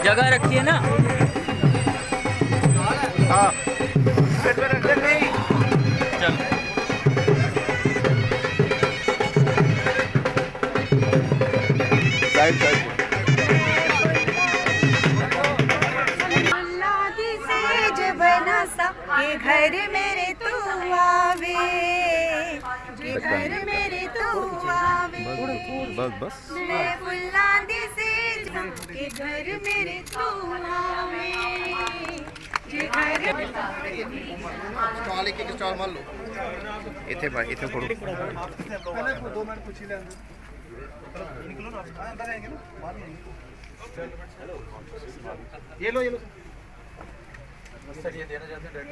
जगह रखी है ना। हाँ चल साइड साइड ये घर मेरे तू आवे, ये घर मेरे तू आवे, बस बस मैं फुल्लांदी से ये घर मेरे तू आवे, ये घर स्टॉल एक स्टॉल मान लो इथे भाई इथे फोड़ो पहले 2 मिनट पूछ ही ले निकलो ना अंदर आएंगे ना बाहर नहीं। ये लो सर ये देना चाहते हैं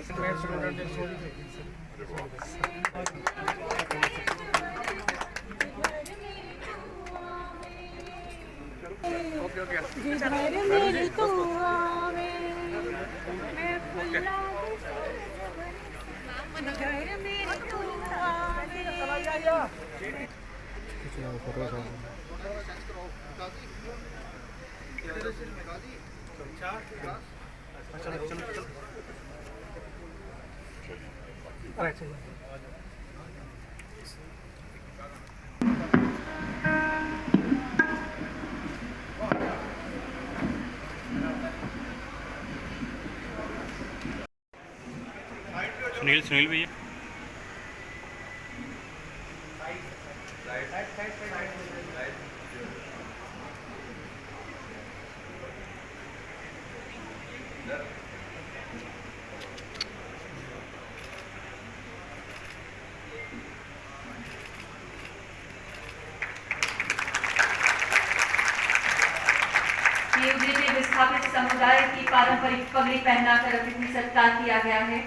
ओके ओके घर मेरे तू आवे, मैं फुल्लांदी से घर मेरे तू आवे। सुनील भैया ये उद्देश्य विस्थापित समुदाय की पारंपरिक पगड़ी पहनाकर अतिथि सत्कार किया गया है।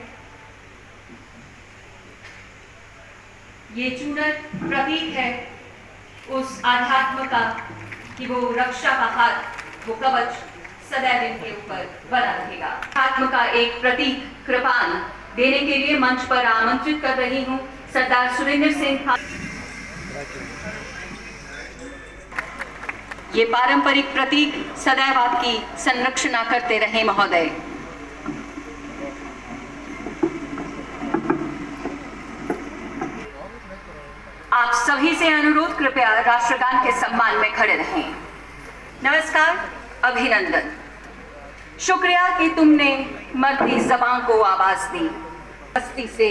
ये चूनर प्रतीक है उस आध्यात्म का कि वो रक्षा का हाथ, वो कवच सदैव इनके ऊपर बना रहेगा। आत्म का एक प्रतीक कृपान देने के लिए मंच पर आमंत्रित कर रही हूँ सरदार सुरेंद्र सिंह। ये पारंपरिक प्रतीक सदैव आपकी संरक्षणा करते रहे महोदय। आप सभी से अनुरोध, कृपया राष्ट्रगान के सम्मान में खड़े रहें। नमस्कार, अभिनंदन, शुक्रिया कि तुमने मरती ज़बां को आवाज दी। हस्ती से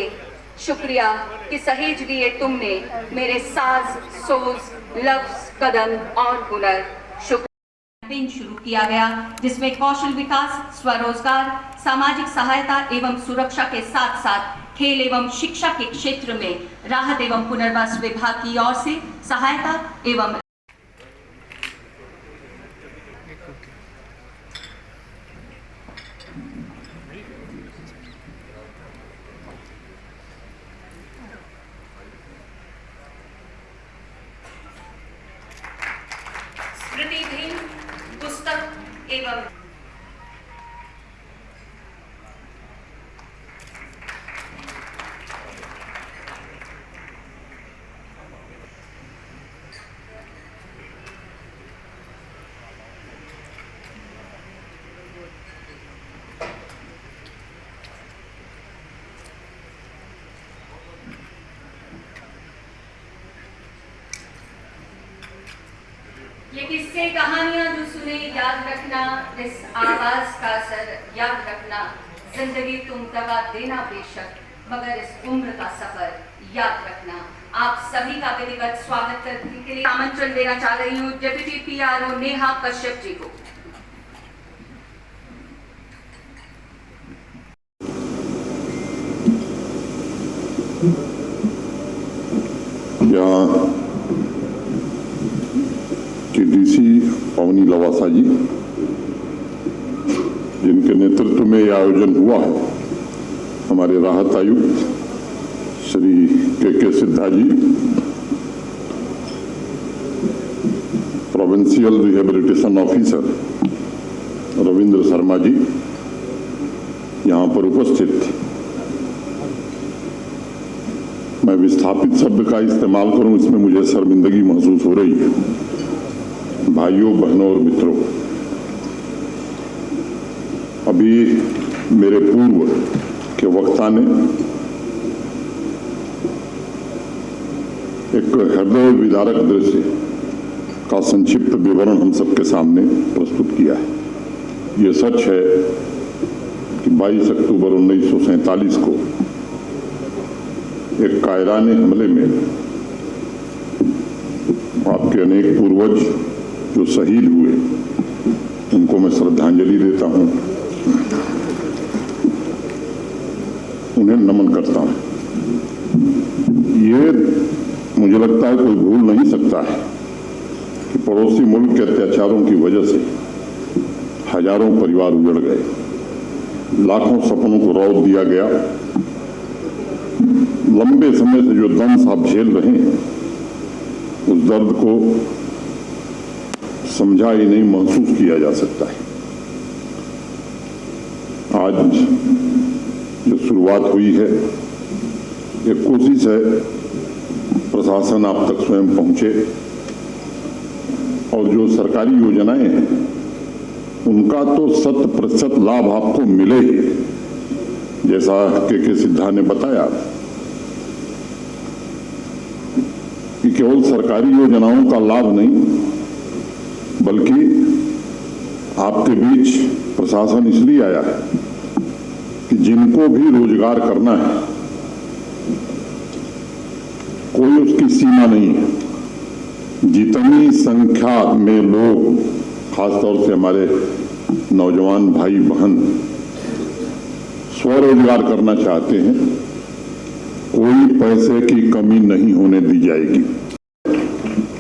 शुक्रिया कि सहेज दिए तुमने मेरे साज, सोज, लफ्ज, कदम और हुनर। शुक्रिया शुरू किया गया जिसमें कौशल विकास, स्वरोजगार, सामाजिक सहायता एवं सुरक्षा के साथ साथ खेल एवं शिक्षा के क्षेत्र में राहत एवं पुनर्वास विभाग की ओर से सहायता एवं स्मृतिधीन पुस्तक एवं ये किस्से कहानियां जो सुने याद रखना, इस आवाज का असर याद रखना। जिंदगी तुम दगा देना बेशक, मगर इस उम्र का सफर याद रखना। आप सभी का विधिवत स्वागत करने के लिए आमंत्रण देना चाह रही हूँ डेप्यूटी PRO नेहा कश्यप जी को। यहाँ के DC पवनी लवासा जी, जिनके नेतृत्व में यह आयोजन हुआ है, हमारे राहत आयुक्त Shri K Siddha ji, provincial rehabilitation officer Ravindra Sharma ji यहाँ पर उपस्थित। मैं विस्थापित शब्द का इस्तेमाल करूं, इसमें मुझे शर्मिंदगी महसूस हो रही है। भाइयों, बहनों और मित्रों, अभी मेरे पूर्व के वक्ता ने एक हृदय विदारक दृश्य का संक्षिप्त विवरण हम सबके सामने प्रस्तुत किया है। ये सच है कि 22 अक्टूबर 1947 को एक कायराने हमले में आपके अनेक पूर्वज जो शहीद हुए, उनको मैं श्रद्धांजलि देता हूं, उन्हें नमन करता हूं। ये मुझे लगता है कोई भूल नहीं सकता है कि पड़ोसी मुल्क के अत्याचारों की वजह से हजारों परिवार उजड़ गए, लाखों सपनों को रौंद दिया गया। लंबे समय से जो दंश आप झेल रहे हैं, उस दर्द को समझा ही नहीं, महसूस किया जा सकता है। आज जो शुरुआत हुई है, एक कोशिश है प्रशासन आप तक स्वयं पहुंचे और जो सरकारी योजनाएं हैं उनका तो 100% लाभ आपको मिले ही। जैसा के सिद्धा ने बताया कि केवल सरकारी योजनाओं का लाभ नहीं, बल्कि आपके बीच प्रशासन इसलिए आया है कि जिनको भी रोजगार करना है, कोई उसकी सीमा नहीं है। जितनी संख्या में लोग, खासतौर से हमारे नौजवान भाई बहन स्वरोजगार करना चाहते हैं, कोई पैसे की कमी नहीं होने दी जाएगी।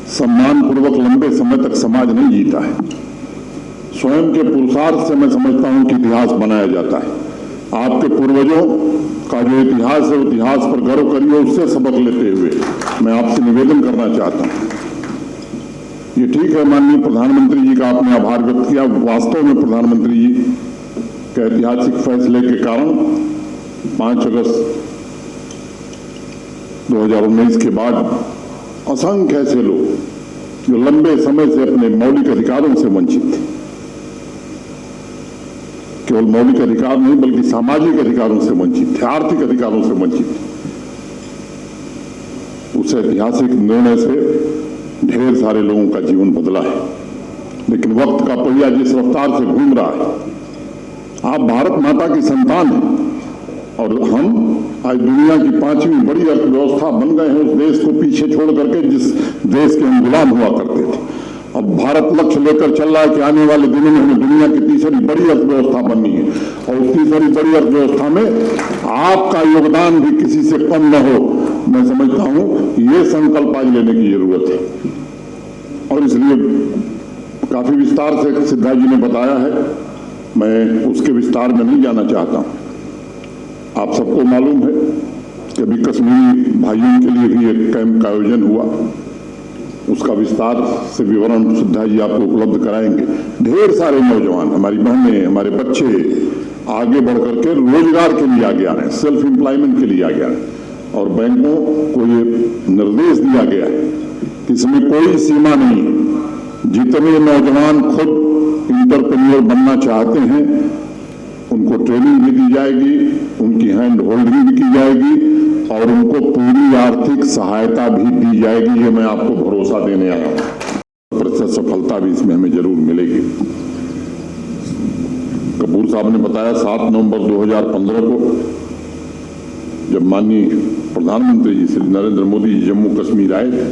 सम्मानपूर्वक लंबे समय तक समाज नहीं जीता है, स्वयं के पुरुषार्थ से मैं समझता हूं कि इतिहास बनाया जाता है। आपके पूर्वजों का जो इतिहास है, इतिहास पर गर्व करिए, उससे सबक लेते हुए मैं आपसे निवेदन करना चाहता हूं। ये ठीक है, माननीय प्रधानमंत्री जी का आपने आभार व्यक्त किया। वास्तव में प्रधानमंत्री जी के ऐतिहासिक फैसले के कारण 5 अगस्त 2019 के बाद असंख्य ऐसे लोग जो लंबे समय से अपने मौलिक अधिकारों से वंचित थे, केवल मौलिक अधिकार नहीं बल्कि सामाजिक अधिकारों से वंचित थे, आर्थिक अधिकारों से वंचित थे, उस ऐतिहासिक निर्णय से ढेर सारे लोगों का जीवन बदला है। लेकिन वक्त का पहिया जिस रफ्तार से घूम रहा है, आप भारत माता की संतान हैं और हम आज दुनिया की 5वीं बड़ी अर्थव्यवस्था बन गए हैं, उस देश को पीछे छोड़ करके जिस देश के हम गुलाम हुआ करते थे। अब भारत लक्ष्य लेकर चल रहा है कि आने वाले दिनों में हमें दुनिया की तीसरी बड़ी अर्थव्यवस्था बननी है और उस तीसरी बड़ी अर्थव्यवस्था में आपका योगदान भी किसी से कम न हो। मैं समझता हूं ये संकल्प आज लेने की जरूरत है और इसलिए काफी विस्तार से सिद्धा जी ने बताया है, मैं उसके विस्तार में नहीं जाना चाहता हूं। आप सबको मालूम है कि अभी कश्मीरी भाइयों के लिए भी एक कैंप का आयोजन हुआ, उसका विस्तार से विवरण सिद्धा जी आपको उपलब्ध कराएंगे। ढेर सारे नौजवान, हमारी बहनें, हमारे बच्चे आगे बढ़ करके रोजगार के लिए आगे आ रहे हैं, सेल्फ एम्प्लॉयमेंट के लिए आगे आ रहे हैं और बैंकों को ये निर्देश दिया गया है कि इसमें कोई सीमा नहीं है। जितने नौजवान खुद इंटरप्रेन्योर बनना चाहते हैं उनको ट्रेनिंग भी दी जाएगी, उनकी हैंड होल्डिंग भी की जाएगी और उनको पूरी आर्थिक सहायता भी दी जाएगी। ये मैं आपको भरोसा देने आया हूं। प्रतिशत सफलता भी इसमें हमें जरूर मिलेगी। कपूर साहब ने बताया 7 नवंबर 2015 को जब माननीय प्रधानमंत्री जी श्री नरेंद्र मोदी जी जम्मू कश्मीर आए थे,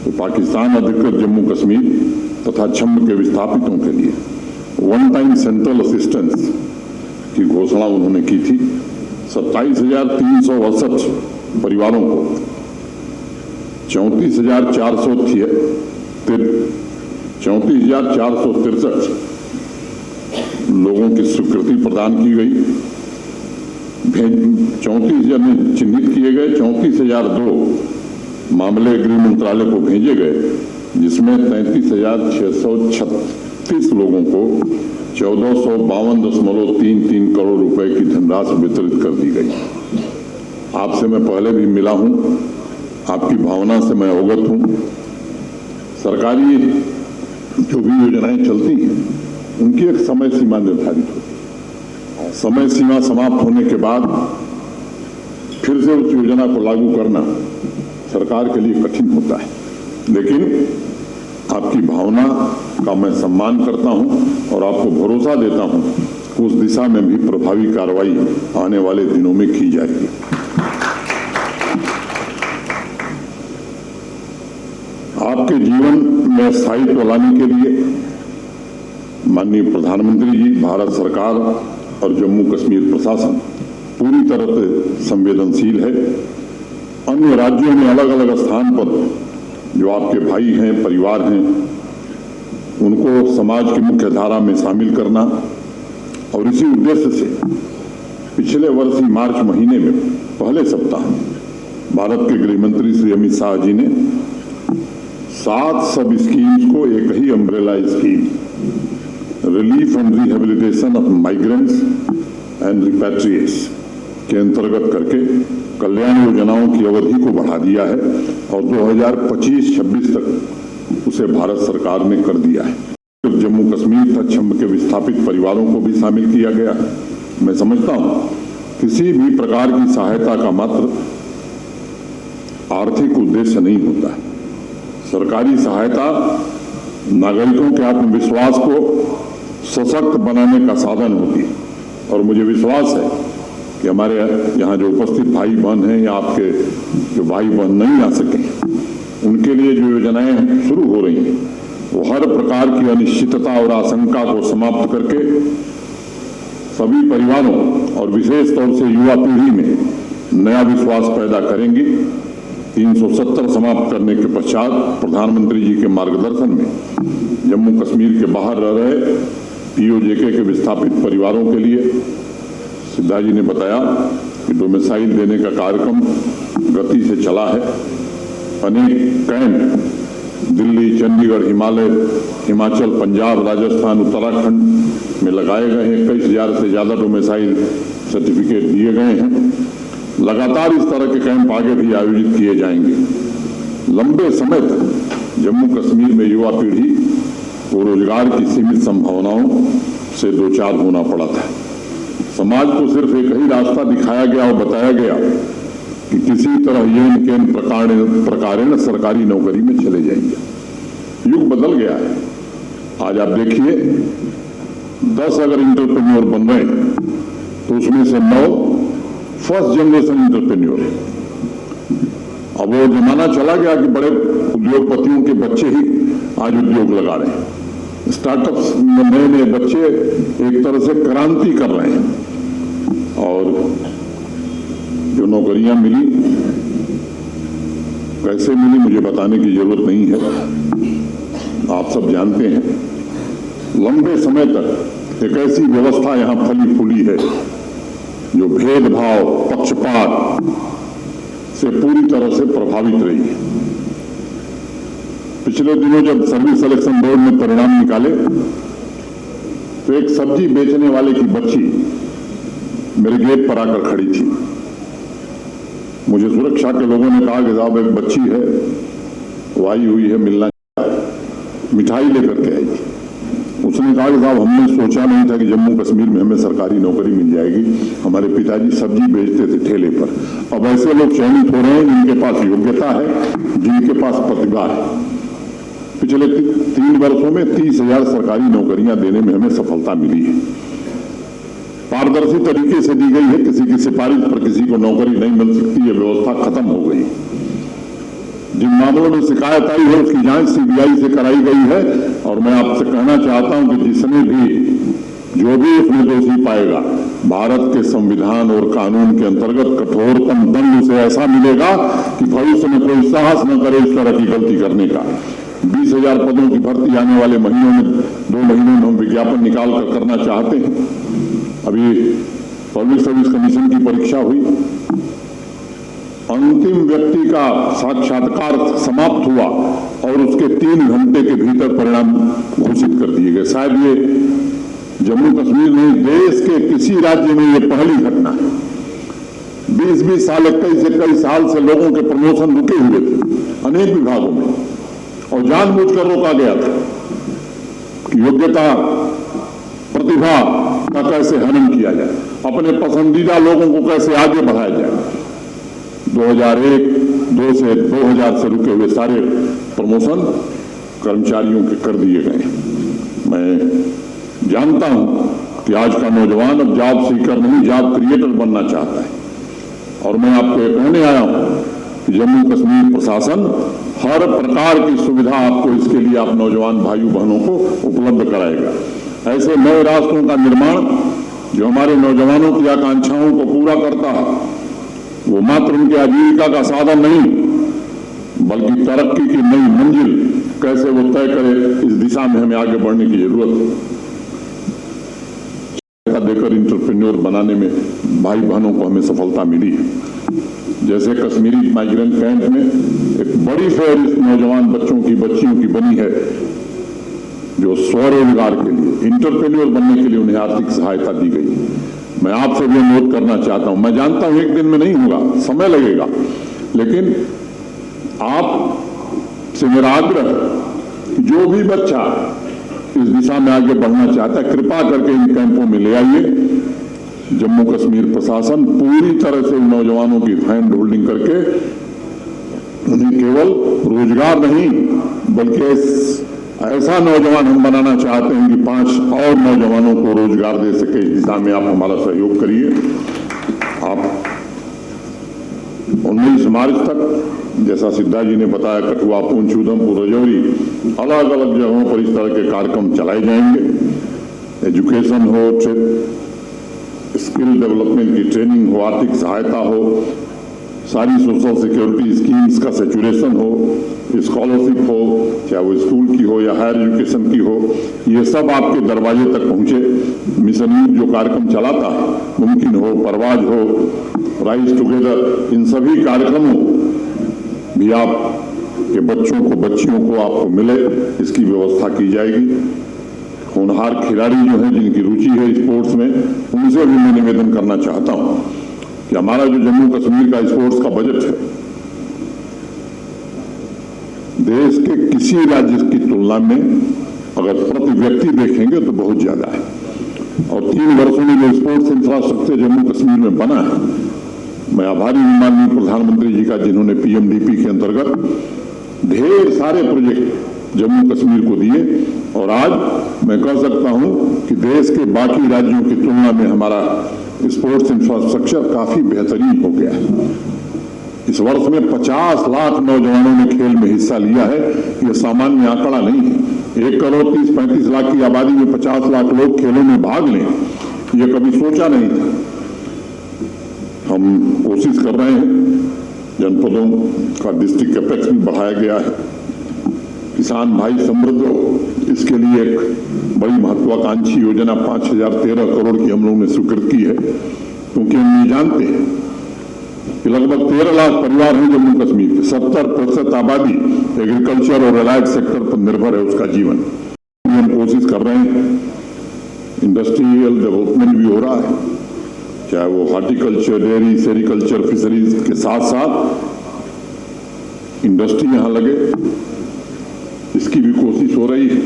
तो पाकिस्तान अधिकृत जम्मू कश्मीर तथा छम्म के विस्थापितों के लिए वन टाइम सेंट्रल असिस्टेंस की घोषणा उन्होंने की थी। 27,368 परिवारों को 34,463 लोगों की स्वीकृति प्रदान की गई। 34,000 में चिन्हित किए गए, 34,002 मामले गृह मंत्रालय को भेजे गए, जिसमें 33,636 लोगों को 1452.33 करोड़ रुपए की धनराशि वितरित कर दी गई। आपसे मैं पहले भी मिला हूं, आपकी भावना से मैं अवगत हूं। सरकारी जो भी योजनाएं चलती हैं उनकी एक समय सीमा निर्धारित होती है। समय सीमा समाप्त होने के बाद फिर से उस योजना को लागू करना सरकार के लिए कठिन होता है, लेकिन आपकी भावना का मैं सम्मान करता हूं और आपको भरोसा देता हूं कि उस दिशा में भी प्रभावी कार्रवाई आने वाले दिनों में की जाएगी। आपके जीवन में स्थायित्व लाने के लिए माननीय प्रधानमंत्री जी, भारत सरकार और जम्मू कश्मीर प्रशासन पूरी तरह से संवेदनशील है। अन्य राज्यों में अलग अलग स्थान पर जो आपके भाई हैं, परिवार हैं, उनको समाज की मुख्य धारा में शामिल करना और इसी उद्देश्य से पिछले वर्ष ही मार्च महीने में पहले सप्ताह भारत के गृह मंत्री श्री अमित शाह जी ने 7 सब स्कीम्स को एक ही umbrella scheme relief and rehabilitation of migrants and repatriates के अंतर्गत करके कल्याण योजनाओं की अवधि को बढ़ा दिया है और 2025-26 तक उसे भारत सरकार ने कर दिया है। जम्मू कश्मीर तक के विस्थापित परिवारों को भी शामिल किया गया है। मैं समझता हूं किसी भी प्रकार की सहायता का मात्र आर्थिक उद्देश्य नहीं होता है। सरकारी सहायता नागरिकों के आत्मविश्वास को सशक्त बनाने का साधन होती है और मुझे विश्वास है कि हमारे यहाँ जो उपस्थित भाई बहन हैं या आपके जो भाई बहन नहीं आ सके, उनके लिए जो योजनाएं शुरू हो रही हैं वो हर प्रकार की अनिश्चितता और आशंका को समाप्त करके सभी परिवारों और विशेष तौर से युवा पीढ़ी में नया विश्वास पैदा करेंगी। 370 समाप्त करने के पश्चात प्रधानमंत्री जी के मार्गदर्शन में जम्मू कश्मीर के बाहर रह रहे पीओजेके के विस्थापित परिवारों के लिए सिद्धा जी ने बताया कि डोमिसाइल देने का कार्यक्रम गति से चला है। अनेक कैंप दिल्ली, चंडीगढ़, हिमाचल, पंजाब, राजस्थान, उत्तराखंड में लगाए गए हैं। 21,000 से ज्यादा डोमिसाइल सर्टिफिकेट दिए गए हैं। लगातार इस तरह के कैंप आगे भी आयोजित किए जाएंगे। लंबे समय तक जम्मू कश्मीर में युवा पीढ़ी को रोजगार की सीमित संभावनाओं से दो चार होना पड़ा था। समाज को सिर्फ एक ही रास्ता दिखाया गया और बताया गया कि किसी तरह ये प्रकारेण सरकारी नौकरी में चले जाएंगे। युग बदल गया है। आज आप देखिए 10 अगर इंटरप्रेन्योर बन रहे हैं तो उसमें से 9 फर्स्ट जनरेशन इंटरप्रेन्योर है। अब वो जमाना चला गया कि बड़े उद्योगपतियों के बच्चे ही आज उद्योग लगा रहे हैं। स्टार्टअप्स में नए नए बच्चे एक तरह से क्रांति कर रहे हैं और जो नौकरियां मिली, कैसे मिली मुझे बताने की जरूरत नहीं है, आप सब जानते हैं। लंबे समय तक एक ऐसी व्यवस्था यहां फली फूली है जो भेदभाव, पक्षपात से पूरी तरह से प्रभावित रही है। पिछले दिनों जब सर्विस सिलेक्शन बोर्ड ने परिणाम निकाले तो एक सब्जी बेचने वाले की बच्ची मेरे गेट पर आकर खड़ी थी। मुझे सुरक्षा के लोगों ने कहा कि साहब एक बच्ची है, वो आई हुई है, मिलना चाहिए। मिठाई लेकर के आई थी। उसने कहा कि साहब हमने सोचा नहीं था कि जम्मू कश्मीर में हमें सरकारी नौकरी मिल जाएगी। हमारे पिताजी सब्जी बेचते थे ठेले पर। अब ऐसे लोग चयनित हो रहे हैं जिनके पास योग्यता है, जिनके पास प्रतिभा है। पिछले 3 वर्षों में 30,000 सरकारी नौकरियां देने में हमें सफलता मिली है। पारदर्शी तरीके से दी गई है। किसी की सिफारिश पर किसी को नौकरी नहीं मिल सकती, यह व्यवस्था खत्म हो गई। जिन मामलों में शिकायत आई है उसकी जांच सीबीआई से कराई गई है और मैं आपसे कहना चाहता हूं कि जिसने भी जो भी उसमें दोषी पाएगा, भारत के संविधान और कानून के अंतर्गत कठोरतम दंड उसे ऐसा मिलेगा कि भविष्य में कोई साहस न करे इस तरह की गलती करने का। 20,000 पदों की भर्ती आने वाले महीनों में 2 महीनों में हम विज्ञापन निकाल कर करना चाहते हैं। अभी पब्लिक सर्विस कमीशन की परीक्षा हुई, अंतिम व्यक्ति का साक्षात्कार समाप्त हुआ और उसके 3 घंटे के भीतर परिणाम घोषित कर दिए गए। शायद ये जम्मू कश्मीर नहीं, देश के किसी राज्य में ये पहली घटना है। 20-20 साल, 21 साल से लोगों के प्रमोशन रुके हुए थे अनेक विभागों में और जानबूझकर रोका गया था। योग्यता प्रतिभा का कैसे हनन किया जाए, अपने पसंदीदा लोगों को कैसे आगे बढ़ाया जाए। 2001-2 से 2000 से रुके हुए सारे प्रमोशन कर्मचारियों के कर दिए गए। मैं जानता हूं कि आज का नौजवान अब जॉब सीकर नहीं, जॉब क्रिएटर बनना चाहता है। और मैं आपको ये कहने आया हूं कि जम्मू कश्मीर प्रशासन हर प्रकार की सुविधा आपको इसके लिए आप नौजवान भाइयों बहनों को उपलब्ध कराएगा। ऐसे नए राष्ट्रों का निर्माण जो हमारे नौजवानों की आकांक्षाओं को पूरा करता है, वो मात्र उनके आजीविका का साधन नहीं बल्कि तरक्की की नई मंजिल कैसे वो तय करे, इस दिशा में हमें आगे बढ़ने की जरूरत है। देकर इंटरप्रेन्योर बनाने में भाई बहनों को हमें सफलता मिली है। जैसे कश्मीरी माइग्रेंट कैंप में एक बड़ी फेयर नौजवान बच्चियों की बनी है जो स्वरोजगार के लिए, इंटरप्रेन्योर बनने के लिए उन्हें आर्थिक सहायता दी गई। मैं आपसे भी अनुरोध करना चाहता हूं, मैं जानता हूं एक दिन में नहीं होगा, समय लगेगा, लेकिन आप से मेरा आग्रह है कि जो भी बच्चा इस दिशा में आगे बढ़ना चाहता है, कृपा करके इन कैंपों में ले आइए। जम्मू कश्मीर प्रशासन पूरी तरह से नौजवानों की हैंड होल्डिंग करके उन्हें केवल रोजगार नहीं बल्कि ऐसा नौजवान हम बनाना चाहते हैं कि 5 और नौजवानों को रोजगार दे सके। इस दिशा में आप हमारा सहयोग करिए। आप 19 मार्च तक, जैसा सिद्धा जी ने बताया, कठुआ, पुंछ, उधमपुर, रजौरी, अलग अलग जगहों पर इस तरह के कार्यक्रम चलाए जाएंगे। एजुकेशन हो, स्किल डेवलपमेंट की ट्रेनिंग हो, आर्थिक सहायता हो, सारी सोशल सिक्योरिटी स्कीम्स का सेचुरेशन हो, स्कॉलरशिप हो, चाहे वो स्कूल की हो या हायर एजुकेशन की हो, ये सब आपके दरवाजे तक पहुंचे। मिशन यूथ जो कार्यक्रम चलाता है, मुमकिन हो, परवाज हो, राइज टुगेदर, इन सभी कार्यक्रमों भी आप के बच्चों को, बच्चियों को आपको मिले, इसकी व्यवस्था की जाएगी। होनहार खिलाड़ी जो हैं, जिनकी रुचि है स्पोर्ट्स में, उनसे भी मैं निवेदन करना चाहता हूं कि हमारा जो जम्मू कश्मीर का स्पोर्ट्स का बजट है, देश के किसी राज्य की तुलना में अगर प्रति व्यक्ति देखेंगे तो बहुत ज्यादा है। और 3 वर्षों में जो स्पोर्ट्स इंफ्रास्ट्रक्चर जम्मू कश्मीर में बना है, मैं आभारी हूं माननीय प्रधानमंत्री जी का, जिन्होंने पीएमडीपी के अंतर्गत ढेर सारे प्रोजेक्ट जम्मू कश्मीर को दिए। और आज मैं कह सकता हूं कि देश के बाकी राज्यों की तुलना में हमारा स्पोर्ट्स इंफ्रास्ट्रक्चर काफी बेहतरीन हो गया है। इस वर्ष में 50 लाख नौजवानों ने खेल में हिस्सा लिया है। यह सामान्य आंकड़ा नहीं है। 1 करोड़ 30-35 लाख की आबादी में 50 लाख लोग खेलों में भाग लें, यह कभी सोचा नहीं था। हम कोशिश कर रहे हैं, जनपदों का डिस्ट्रिक्ट कैपेक्स भी बढ़ाया गया है। किसान भाई समृद्ध हो, इसके लिए एक बड़ी महत्वाकांक्षी योजना 5013 करोड़ की हम लोगों ने स्वीकृत की है, क्योंकि हम ये जानते हैं कि लगभग 13 लाख परिवार हैं जम्मू कश्मीर के। 70% आबादी एग्रीकल्चर और एलाइड सेक्टर पर निर्भर है, उसका जीवन। हम कोशिश कर रहे हैं, इंडस्ट्रियल डेवलपमेंट भी हो रहा है, चाहे वो हॉर्टिकल्चर, डेयरी, सेरिकल्चर, फिशरीज के साथ साथ इंडस्ट्री यहां लगे, इसकी भी कोशिश हो रही है।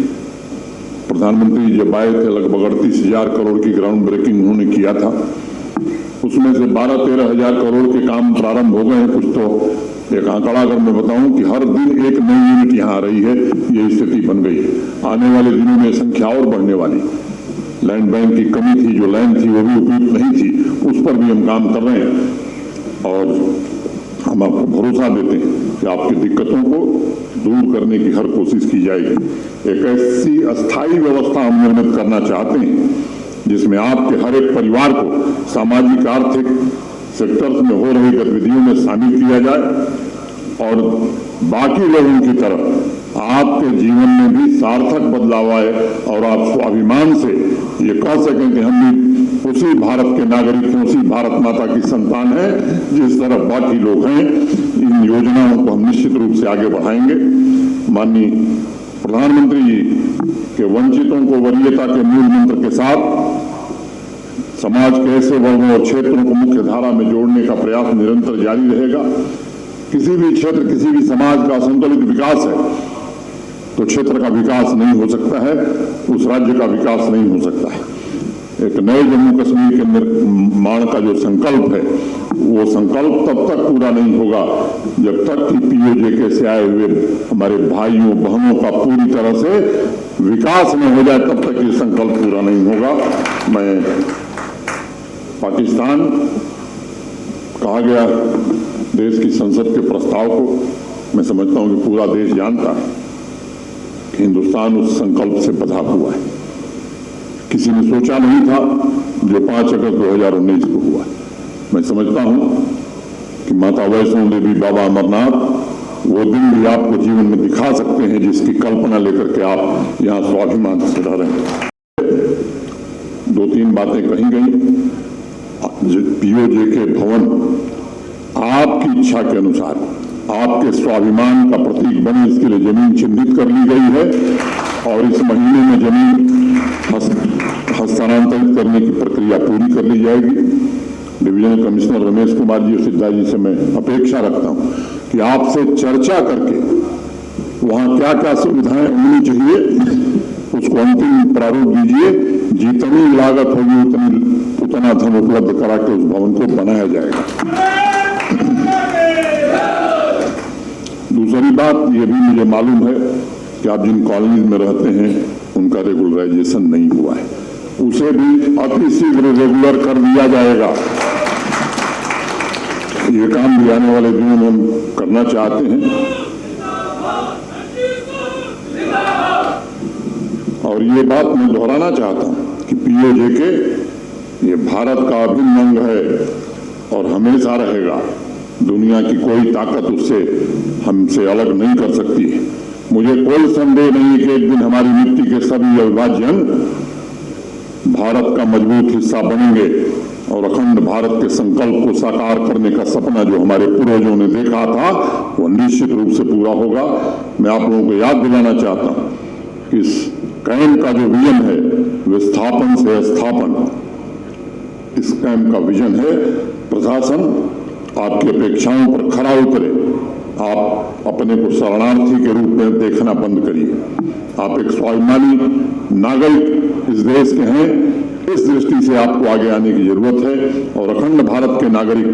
प्रधानमंत्री जब आए थे, लगभग 38,000 करोड़ की ग्राउंड ब्रेकिंग उन्होंने किया था। उसमें से 12-13 हजार करोड़ के काम प्रारंभ हो गए हैं। कुछ तो एक आंकड़ा अगर मैं बताऊं कि हर दिन एक नई यूनिट यहां आ रही है, ये स्थिति बन गई है। आने वाले दिनों में संख्या और बढ़ने वाली। लैंड बैंक की कमी थी, जो लैंड थी वो भी उपयुक्त नहीं थी, उस पर भी हम काम कर रहे हैं। और हम आपको भरोसा देते हैं कि आपकी दिक्कतों को दूर करने की हर कोशिश की जाएगी। एक ऐसी अस्थायी व्यवस्था हम निर्मित करना चाहते हैं जिसमें आपके हर एक परिवार को सामाजिक आर्थिक सेक्टर्स में हो रही गतिविधियों में शामिल किया जाए और बाकी लोगों की तरह आपके जीवन में भी सार्थक बदलाव आए और आप स्वाभिमान से ये कह सकें कि हम भी उसी भारत के नागरिक हैं, उसी भारत माता की संतान है जिस तरह बाकी लोग हैं। इन योजनाओं को हम निश्चित रूप से आगे बढ़ाएंगे। माननीय प्रधानमंत्री जी के वंचितों को वरीयता के मूल मंत्र के साथ समाज के ऐसे वर्गों और क्षेत्रों को मुख्य धारा में जोड़ने का प्रयास निरंतर जारी रहेगा। किसी भी क्षेत्र, किसी भी समाज का संतुलित विकास है तो क्षेत्र का विकास नहीं हो सकता है, उस राज्य का विकास नहीं हो सकता है। एक नए जम्मू कश्मीर के निर्माण का जो संकल्प है, वो संकल्प तब तक पूरा नहीं होगा जब तक कि पीओजेके से आए हुए हमारे भाइयों बहनों का पूरी तरह से विकास न हो जाए, तब तक ये संकल्प पूरा नहीं होगा। मैं पाकिस्तान कहा गया देश की संसद के प्रस्ताव को मैं समझता हूं कि पूरा देश जानता है कि हिंदुस्तान उस संकल्प से बंधा हुआ है। किसी ने सोचा नहीं था जो 5 अगस्त 2019 को हुआ। मैं समझता हूं कि माता वैष्णो देवी, बाबा अमरनाथ वो दिन भी आपको जीवन में दिखा सकते हैं जिसकी कल्पना लेकर के आप यहां स्वाभिमान से रह रहे हैं। 2-3 बातें कही गई। पीओजेके भवन आपकी इच्छा के अनुसार आपके स्वाभिमान का प्रतीक बने, इसके लिए जमीन चिन्हित कर ली गई है और इस महीने में जमीन हस्तांतरित करने की प्रक्रिया पूरी कर ली जाएगी। डिवीजनल कमिश्नर रमेश कुमार जी और सिद्धा जी से मैं अपेक्षा रखता हूं कि आपसे चर्चा करके वहां क्या क्या सुविधाएं होनी चाहिए उसको अंतिम प्रारूप दीजिए। जितनी लागत होगी उतना धन उपलब्ध करा के उस भवन को बनाया जाएगा। दूसरी बात यह भी मुझे मालूम है कि आप जिन कॉलोनीज में रहते हैं उनका रेगुलराइजेशन नहीं हुआ है, उसे भी अति शीघ्र रेगुलर कर दिया जाएगा। ये काम भी आने वाले दिनों में हम करना चाहते हैं और ये बात मैं दोहराना चाहता हूं कि पीओजेके ये भारत का अभिन्न अंग है और हमेशा रहेगा। दुनिया की कोई ताकत उससे हमसे अलग नहीं कर सकती है। मुझे कोई संदेह नहीं कि एक दिन हमारी मिट्टी के सभी अविभाज्य अंग भारत का मजबूत हिस्सा बनेंगे और अखंड भारत के संकल्प को साकार करने का सपना जो हमारे पूर्वजों ने देखा था वो निश्चित रूप से पूरा होगा। मैं आप लोगों को याद दिलाना चाहता हूं कि इस कैंप का जो विजन है विस्थापन से स्थापन, इस कैंप का विजन है प्रशासन आपकी अपेक्षाओं पर खरा उतरे। आप अपने को शरणार्थी के रूप में देखना बंद करिए। आप एक स्वाभिमानी नागरिक इस देश के हैं, इस दृष्टि से आपको आगे आने की जरूरत है और अखंड भारत के नागरिक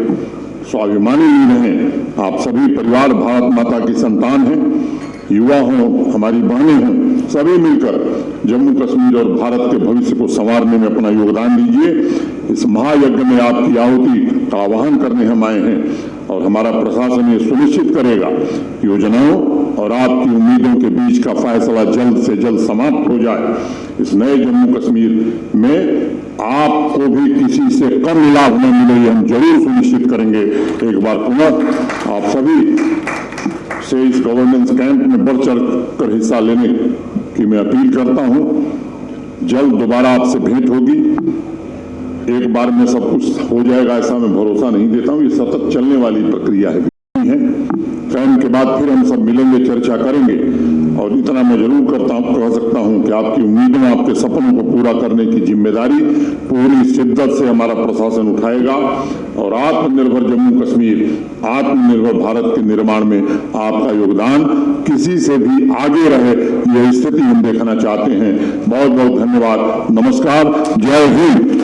स्वाभिमानी ही रहें। आप सभी परिवार भारत माता की संतान हैं, युवा हों, हमारी बहनें हों, सभी मिलकर जम्मू कश्मीर और भारत के भविष्य को संवारने में अपना योगदान दीजिए। इस महायज्ञ में आपकी आहुति का आह्वान करने हम आए हैं और हमारा प्रशासन ये सुनिश्चित करेगा कि योजनाओं और आपकी उम्मीदों के बीच का फैसला जल्द से जल्द समाप्त हो जाए। इस नए जम्मू कश्मीर में आपको भी किसी से कम लाभ न मिले, ये हम जरूर सुनिश्चित करेंगे। एक बार पुनः आप सभी से इस गवर्नेंस कैंप में बढ़ चढ़ कर हिस्सा लेने की मैं अपील करता हूं। जल्द दोबारा आपसे भेंट होगी। एक बार में सब कुछ हो जाएगा ऐसा मैं भरोसा नहीं देता हूं। ये सतत चलने वाली प्रक्रिया है। कैंप के बाद फिर हम सब मिलेंगे, चर्चा करेंगे और इतना मैं जरूर कह सकता हूं कि आपकी उम्मीदों, आपके सपनों को पूरा करने की जिम्मेदारी पूरी शिद्दत से हमारा प्रशासन उठाएगा और आत्मनिर्भर जम्मू कश्मीर, आत्मनिर्भर भारत के निर्माण में आपका योगदान किसी से भी आगे रहे, यह स्थिति हम देखना चाहते हैं। बहुत बहुत धन्यवाद। नमस्कार। जय हिंद।